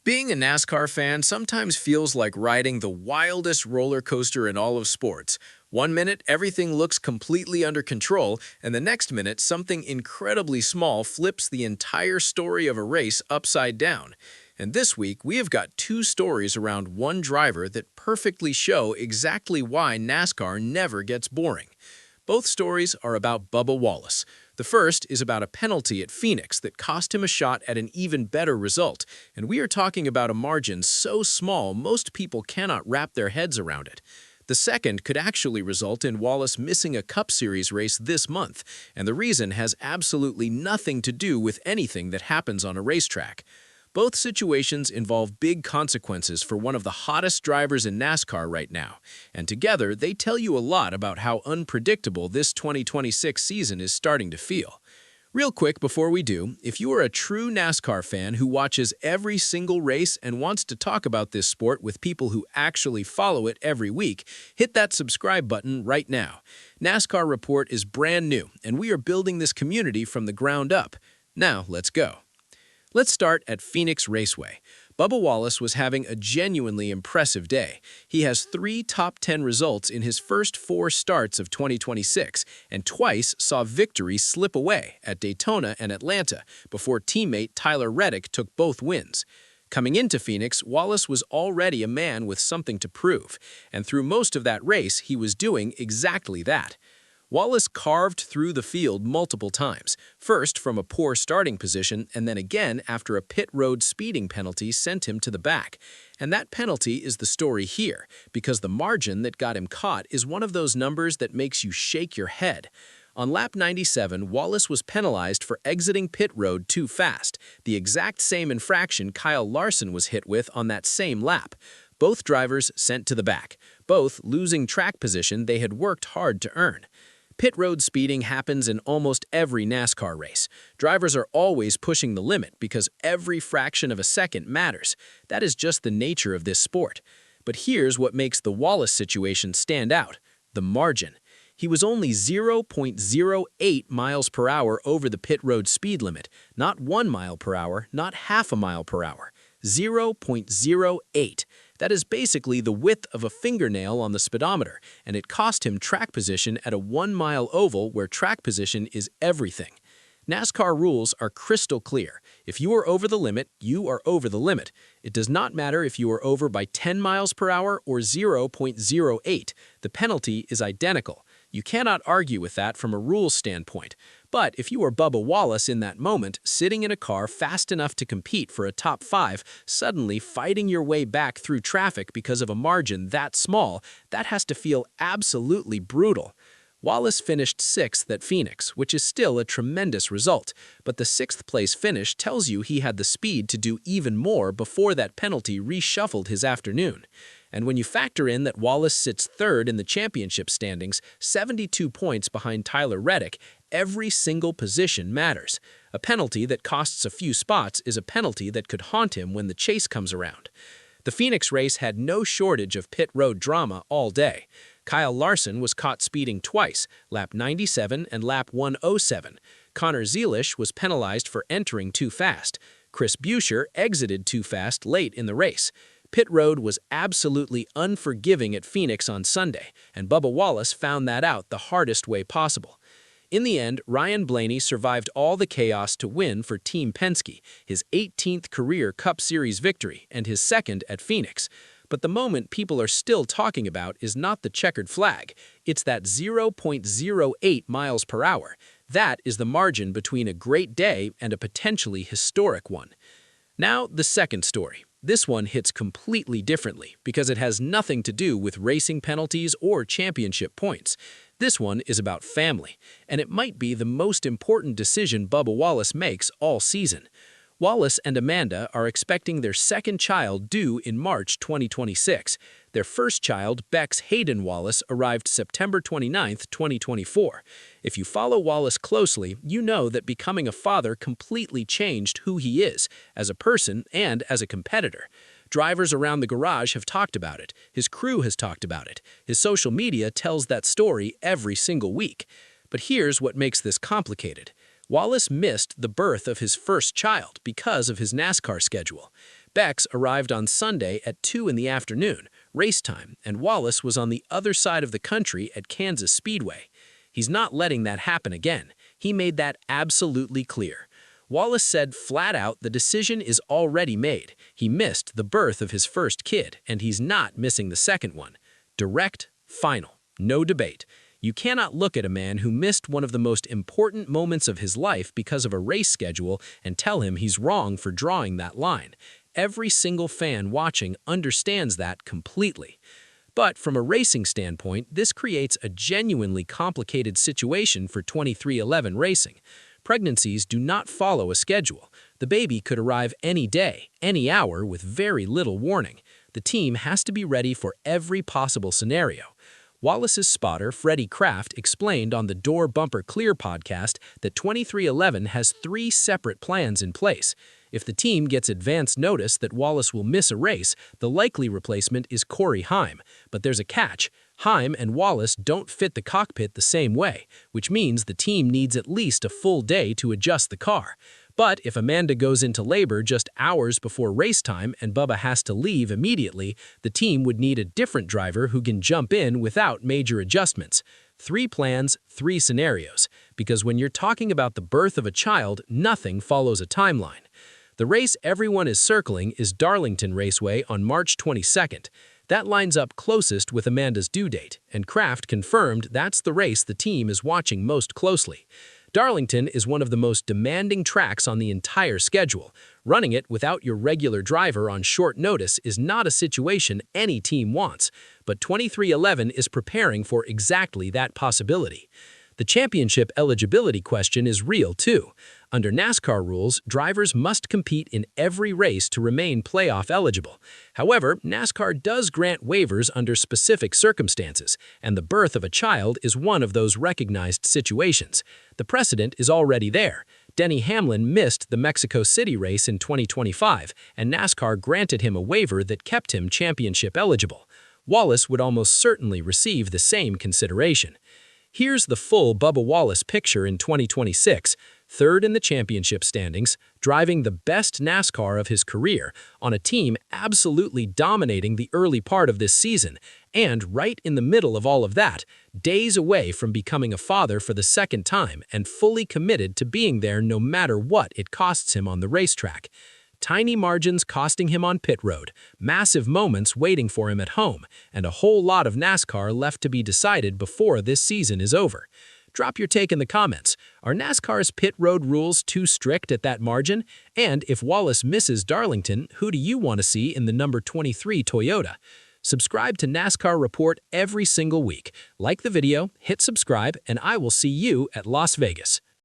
Being a NASCAR fan sometimes feels like riding the wildest roller coaster in all of sports. One minute, everything looks completely under control, and the next minute, something incredibly small flips the entire story of a race upside down. And this week, we have got two stories around one driver that perfectly show exactly why NASCAR never gets boring. Both stories are about Bubba Wallace. The first is about a penalty at Phoenix that cost him a shot at an even better result, and we are talking about a margin so small most people cannot wrap their heads around it. The second could actually result in Wallace missing a Cup Series race this month, and the reason has absolutely nothing to do with anything that happens on a racetrack. Both situations involve big consequences for one of the hottest drivers in NASCAR right now, and together they tell you a lot about how unpredictable this 2026 season is starting to feel. Real quick before we do, if you are a true NASCAR fan who watches every single race and wants to talk about this sport with people who actually follow it every week, hit that subscribe button right now. NASCAR Report is brand new, and we are building this community from the ground up. Now, let's go. Let's start at Phoenix Raceway. Bubba Wallace was having a genuinely impressive day. He has 3 top 10 results in his first 4 starts of 2026, and twice saw victory slip away at Daytona and Atlanta before teammate Tyler Reddick took both wins. Coming into Phoenix, Wallace was already a man with something to prove, and through most of that race, he was doing exactly that. Wallace carved through the field multiple times, first from a poor starting position and then again after a pit road speeding penalty sent him to the back. And that penalty is the story here, because the margin that got him caught is one of those numbers that makes you shake your head. On lap 97, Wallace was penalized for exiting pit road too fast, the exact same infraction Kyle Larson was hit with on that same lap. Both drivers sent to the back, both losing track position they had worked hard to earn. Pit road speeding happens in almost every NASCAR race. Drivers are always pushing the limit because every fraction of a second matters. That is just the nature of this sport. But here's what makes the Wallace situation stand out: the margin. He was only 0.08 miles per hour over the pit road speed limit, not 1 mile per hour, not half a mile per hour. 0.08. That is basically the width of a fingernail on the speedometer, and it cost him track position at a 1-mile oval where track position is everything. NASCAR rules are crystal clear. If you are over the limit, you are over the limit. It does not matter if you are over by 10 miles per hour or 0.08. The penalty is identical. You cannot argue with that from a rules standpoint. But if you are Bubba Wallace in that moment, sitting in a car fast enough to compete for a top 5, suddenly fighting your way back through traffic because of a margin that small, that has to feel absolutely brutal. Wallace finished 6th at Phoenix, which is still a tremendous result, but the 6th-place finish tells you he had the speed to do even more before that penalty reshuffled his afternoon. And when you factor in that Wallace sits 3rd in the championship standings, 72 points behind Tyler Reddick, every single position matters. A penalty that costs a few spots is a penalty that could haunt him when the chase comes around. The Phoenix race had no shortage of pit road drama all day. Kyle Larson was caught speeding twice, lap 97 and lap 107. Connor Zeilish was penalized for entering too fast. Chris Buescher exited too fast late in the race. Pit road was absolutely unforgiving at Phoenix on Sunday, and Bubba Wallace found that out the hardest way possible. In the end, Ryan Blaney survived all the chaos to win for Team Penske, his 18th career Cup Series victory and his 2nd at Phoenix. But the moment people are still talking about is not the checkered flag. It's that 0.08 miles per hour. That is the margin between a great day and a potentially historic one. Now, the second story. This one hits completely differently because it has nothing to do with racing penalties or championship points. This one is about family, and it might be the most important decision Bubba Wallace makes all season. Wallace and Amanda are expecting their 2nd child due in March 2026. Their first child, Bex Hayden Wallace, arrived September 29, 2024. If you follow Wallace closely, you know that becoming a father completely changed who he is, as a person and as a competitor. Drivers around the garage have talked about it. His crew has talked about it. His social media tells that story every single week. But here's what makes this complicated. Wallace missed the birth of his first child because of his NASCAR schedule. Bex arrived on Sunday at 2 in the afternoon, race time, and Wallace was on the other side of the country at Kansas Speedway. He's not letting that happen again. He made that absolutely clear. Wallace said flat out the decision is already made. He missed the birth of his first kid, and he's not missing the second one. Direct, final, no debate. You cannot look at a man who missed one of the most important moments of his life because of a race schedule and tell him he's wrong for drawing that line. Every single fan watching understands that completely. But from a racing standpoint, this creates a genuinely complicated situation for 23XI racing. Pregnancies do not follow a schedule. The baby could arrive any day, any hour with very little warning. The team has to be ready for every possible scenario. Wallace's spotter, Freddie Kraft, explained on the Door Bumper Clear podcast that 23XI has 3 separate plans in place. If the team gets advance notice that Wallace will miss a race, the likely replacement is Corey Heim. But there's a catch. Heim and Wallace don't fit the cockpit the same way, which means the team needs at least a full day to adjust the car. But if Amanda goes into labor just hours before race time and Bubba has to leave immediately, the team would need a different driver who can jump in without major adjustments. 3 plans, 3 scenarios. Because when you're talking about the birth of a child, nothing follows a timeline. The race everyone is circling is Darlington Raceway on March 22nd. That lines up closest with Amanda's due date, and Kraft confirmed that's the race the team is watching most closely. Darlington is one of the most demanding tracks on the entire schedule. Running it without your regular driver on short notice is not a situation any team wants, but 23XI is preparing for exactly that possibility. The championship eligibility question is real too. Under NASCAR rules, drivers must compete in every race to remain playoff eligible. However, NASCAR does grant waivers under specific circumstances, and the birth of a child is one of those recognized situations. The precedent is already there. Denny Hamlin missed the Mexico City race in 2025, and NASCAR granted him a waiver that kept him championship eligible. Wallace would almost certainly receive the same consideration. Here's the full Bubba Wallace picture in 2026, 3rd in the championship standings, driving the best NASCAR of his career on a team absolutely dominating the early part of this season, and right in the middle of all of that, days away from becoming a father for the second time and fully committed to being there no matter what it costs him on the racetrack. Tiny margins costing him on pit road, massive moments waiting for him at home, and a whole lot of NASCAR left to be decided before this season is over. Drop your take in the comments. Are NASCAR's pit road rules too strict at that margin? And if Wallace misses Darlington, who do you want to see in the number 23 Toyota? Subscribe to NASCAR Report every single week. Like the video, hit subscribe, and I will see you at Las Vegas.